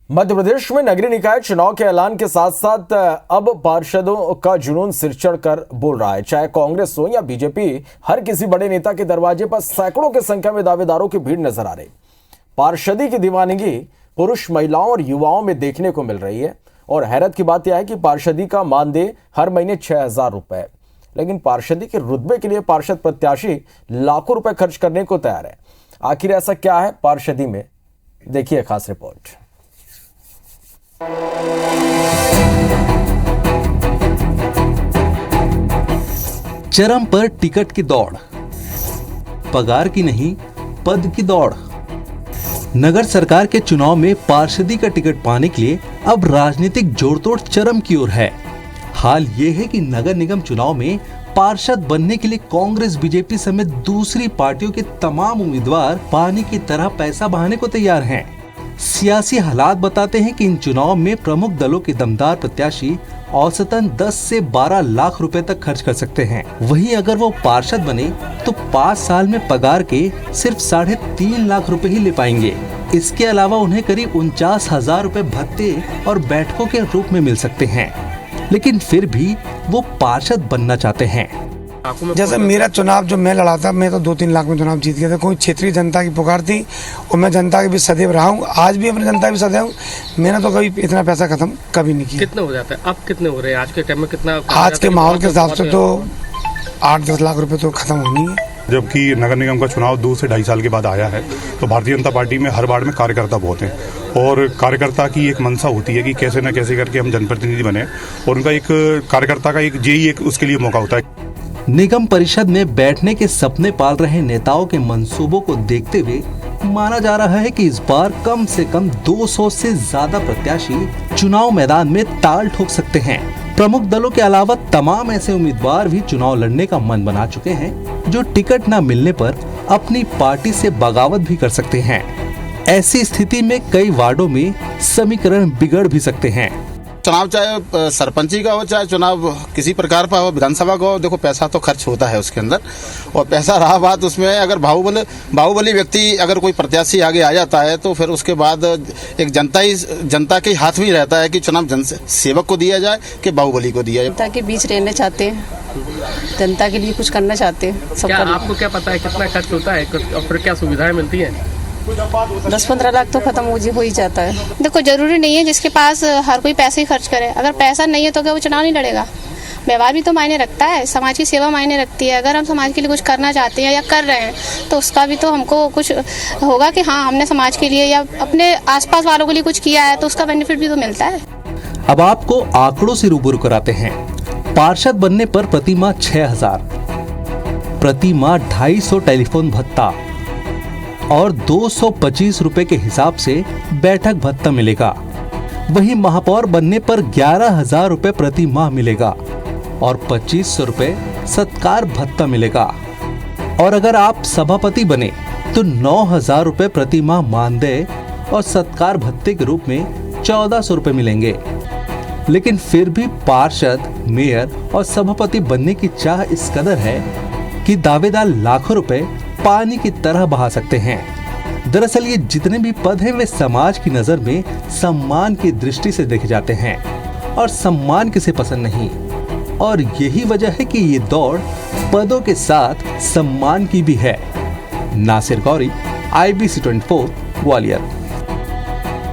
मध्य प्रदेश में नगरीय निकाय चुनाव के ऐलान के साथ साथ अब पार्षदों का जुनून सिर चढ़कर बोल रहा है। चाहे कांग्रेस हो या बीजेपी, हर किसी बड़े नेता के दरवाजे पर सैकड़ों की संख्या में दावेदारों की भीड़ नजर आ रही। पार्षदी की दीवानगी पुरुष, महिलाओं और युवाओं में देखने को मिल रही है। और हैरत की बात यह है कि पार्षदी का मानदेय हर महीने 6,000 रुपए, लेकिन पार्षदी के रुतबे के लिए पार्षद प्रत्याशी लाखों रुपए खर्च करने को तैयार है। आखिर ऐसा क्या है पार्षदी में, देखिए खास रिपोर्ट। चरम पर टिकट की दौड़, पगार की नहीं पद की दौड़। नगर सरकार के चुनाव में पार्षदी का टिकट पाने के लिए अब राजनीतिक जोड़तोड़ चरम की ओर है। हाल ये है कि नगर निगम चुनाव में पार्षद बनने के लिए कांग्रेस, बीजेपी समेत दूसरी पार्टियों के तमाम उम्मीदवार पानी की तरह पैसा बहाने को तैयार हैं। सियासी हालात बताते हैं कि इन चुनाव में प्रमुख दलों के दमदार प्रत्याशी औसतन 10 से 12 लाख रुपए तक खर्च कर सकते हैं। वहीं अगर वो पार्षद बने तो 5 साल में पगार के सिर्फ 3.5 लाख रुपए ही ले पाएंगे। इसके अलावा उन्हें करीब 49,000 रुपए भत्ते और बैठकों के रूप में मिल सकते हैं, लेकिन फिर भी वो पार्षद बनना चाहते हैं। जैसे मेरा चुनाव जो मैं लड़ा था, मैं तो 2-3 लाख में चुनाव जीत गया था। कोई क्षेत्रीय जनता की पुकार थी और मैं जनता के बीच सदैव रहा हूँ, आज भी अपनी जनता के बीच सदैव हूँ। मैंने तो कभी इतना पैसा खत्म कभी नहीं किया। कितना हो जाता है, अब कितने हो रहे हैं आज के टाइम में? कितना आज के माहौल के हिसाब से तो 8-10 लाख रुपए तो खत्म होनी है। जबकि नगर निगम का चुनाव 2 से 2.5 साल के बाद आया है, तो भारतीय जनता पार्टी में हर वार्ड में कार्यकर्ता बहुत हैं और कार्यकर्ता की एक मंशा होती है कि कैसे न कैसे करके हम जनप्रतिनिधि बने, और उनका एक कार्यकर्ता का एक उसके लिए मौका होता है। निगम परिषद में बैठने के सपने पाल रहे नेताओं के मंसूबों को देखते हुए माना जा रहा है कि इस बार कम से कम 200 से ज्यादा प्रत्याशी चुनाव मैदान में ताल ठोक सकते हैं। प्रमुख दलों के अलावा तमाम ऐसे उम्मीदवार भी चुनाव लड़ने का मन बना चुके हैं जो टिकट न मिलने पर अपनी पार्टी से बगावत भी कर सकते हैं। ऐसी स्थिति में कई वार्डों में समीकरण बिगड़ भी सकते हैं। चुनाव चाहे सरपंची का हो, चाहे चुनाव किसी प्रकार का हो, विधानसभा का हो, देखो पैसा तो खर्च होता है उसके अंदर। और पैसा रहा बात उसमें, अगर बाहुबली व्यक्ति अगर कोई प्रत्याशी आगे आ जाता है तो फिर उसके बाद एक जनता के हाथ में रहता है कि चुनाव सेवक को दिया जाए कि बाहुबली को दिया जाए। जनता के बीच रहना चाहते हैं, जनता के लिए कुछ करना चाहते हैं। क्या आपको क्या पता है कितना खर्च होता है और फिर क्या सुविधाएं मिलती हैं? 10-15 लाख तो खत्म हो ही जाता है। देखो, जरूरी नहीं है जिसके पास हर कोई पैसे ही खर्च करे। अगर पैसा नहीं है तो क्या वो चुनाव नहीं लड़ेगा? व्यवहार भी तो मायने रखता है, समाज की सेवा मायने रखती है। अगर हम समाज के लिए कुछ करना चाहते हैं या कर रहे हैं तो उसका भी तो हमको कुछ होगा कि हाँ, हमने समाज के लिए या अपने आसपास वालों के लिए कुछ किया है, तो उसका बेनिफिट भी तो मिलता है। अब आपको आंकड़ों से रूबरू कराते हैं। पार्षद बनने पर प्रति माह 6,000, प्रति माह 250 टेलीफोन भत्ता और 225 रुपए के हिसाब से बैठक भत्ता मिलेगा। वहीं महापौर बनने पर 11,000 रुपए प्रति माह मिलेगा और 2,500 रुपए सत्कार भत्ता मिलेगा। और अगर आप सभापति बने तो 9,000 रुपए प्रति माह मानदेय और सत्कार भत्ते के रूप में 1,400 रुपए मिलेंगे। लेकिन फिर भी पार्षद, मेयर और सभापति बनने की चाह इस कदर है कि दावेदार लाखों रुपए पानी की तरह बहा सकते हैं। दरअसल ये जितने भी पद हैं वे समाज की नजर में सम्मान की दृष्टि से देखे जाते हैं, और सम्मान किसे पसंद नहीं। और यही वजह है कि ये दौड़ पदों के साथ सम्मान की भी है। नासिर गौरी, IBC 24, ग्वालियर।